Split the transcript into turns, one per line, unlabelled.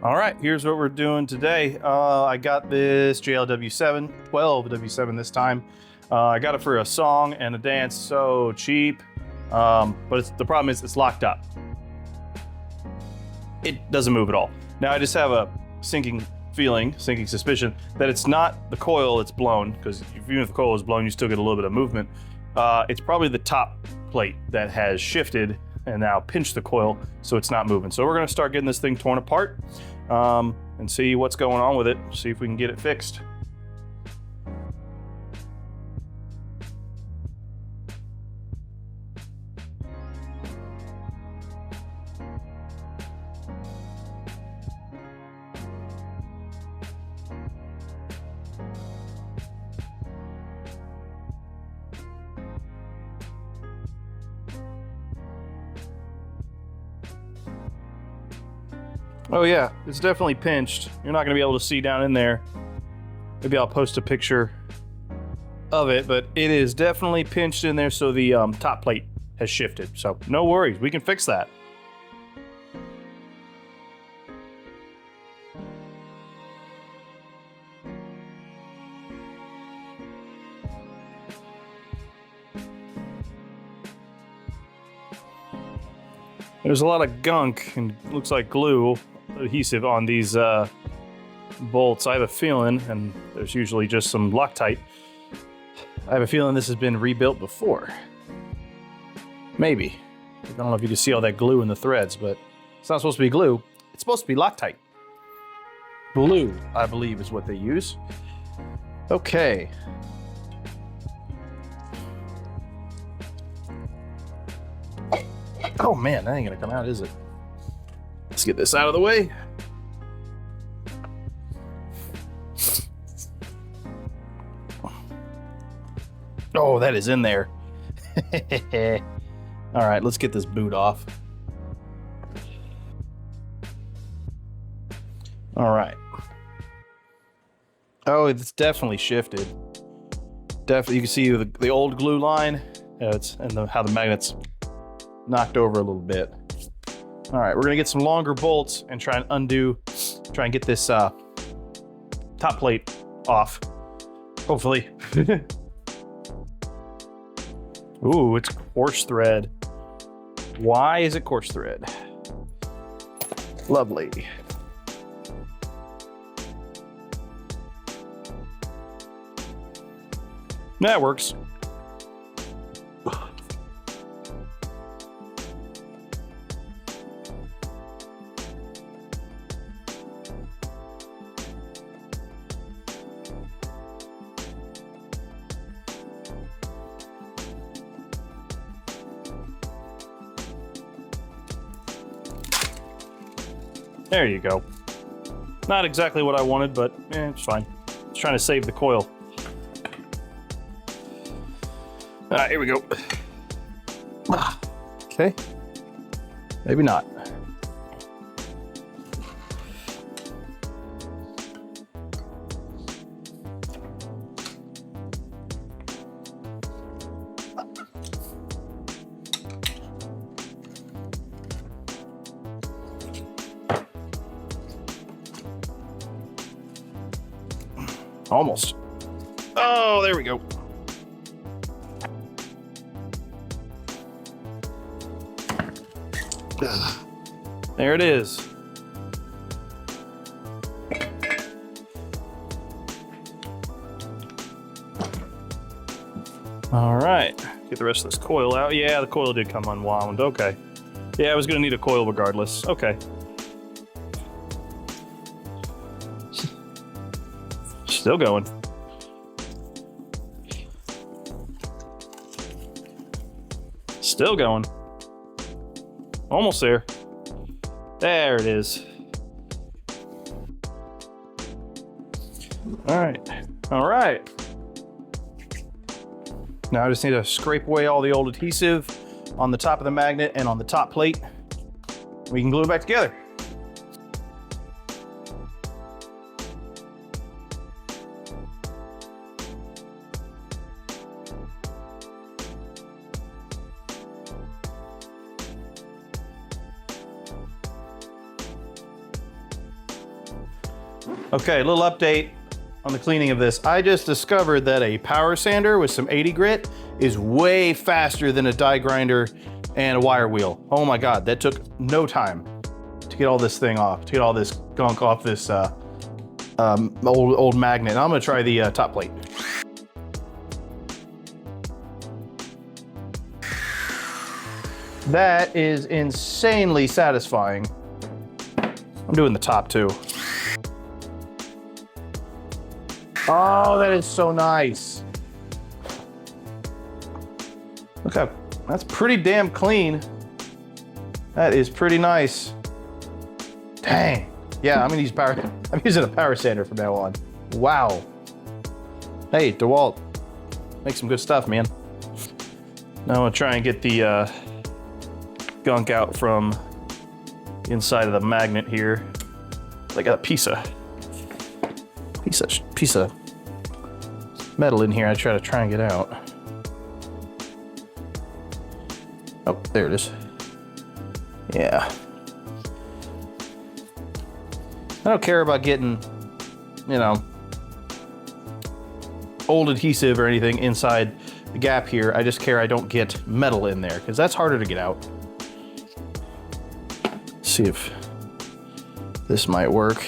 All right, here's what we're doing today. I got this JLW7, 12W7 this time. I got it for a song and a dance, so cheap. But the problem is it's locked up. It doesn't move at all. Now I just have a sinking suspicion that it's not the coil that's blown, because even if the coil is blown, you still get a little bit of movement. It's probably the top plate that has shifted and now pinched the coil, so it's not moving. So we're gonna start getting this thing torn apart and see what's going on with it, see if we can get it fixed. Oh yeah, it's definitely pinched. You're not gonna be able to see down in there. Maybe I'll post a picture of it, but it is definitely pinched in there, so the top plate has shifted. So no worries, we can fix that. There's a lot of gunk and looks like glue adhesive on these bolts. I have a feeling, and there's usually just some Loctite. I have a feeling this has been rebuilt before. Maybe. I don't know if you can see all that glue in the threads, but it's not supposed to be glue. It's supposed to be Loctite. Blue, I believe, is what they use. Okay. Oh man, that ain't gonna come out, is it? Let's get this out of the way. Oh, that is in there. All right, let's get this boot off. All right. Oh, it's definitely shifted. Definitely, you can see the old glue line. How the magnet's knocked over a little bit. All right, we're gonna get some longer bolts and try and get this top plate off, hopefully. Ooh, it's coarse thread. Why is it coarse thread? Lovely. That works. There you go. Not exactly what I wanted, but it's fine. Just trying to save the coil. All right, here we go. Okay. Maybe not. Almost. Oh, there we go. There it is. All right, get the rest of this coil out. Yeah, the coil did come unwound. Okay. Yeah, I was gonna need a coil regardless. Okay. Still going. Still going. Almost there. There it is. All right. All right. Now I just need to scrape away all the old adhesive on the top of the magnet and on the top plate. We can glue it back together. Okay, a little update on the cleaning of this. I just discovered that a power sander with some 80 grit is way faster than a die grinder and a wire wheel. Oh my God, that took no time to get all this thing off, to get all this gunk off this old magnet. I'm gonna try the top plate. That is insanely satisfying. I'm doing the top too. Oh, that is so nice. Okay, that's pretty damn clean. That is pretty nice. Dang. Yeah, I'm using a power sander from now on. Wow. Hey, DeWalt, make some good stuff, man. Now I'm gonna try and get the gunk out from inside of the magnet here. I got a piece of metal in here. I try and get out. Oh, there it is. Yeah. I don't care about getting, you know, old adhesive or anything inside the gap here. I just care I don't get metal in there, because that's harder to get out. Let's see if this might work.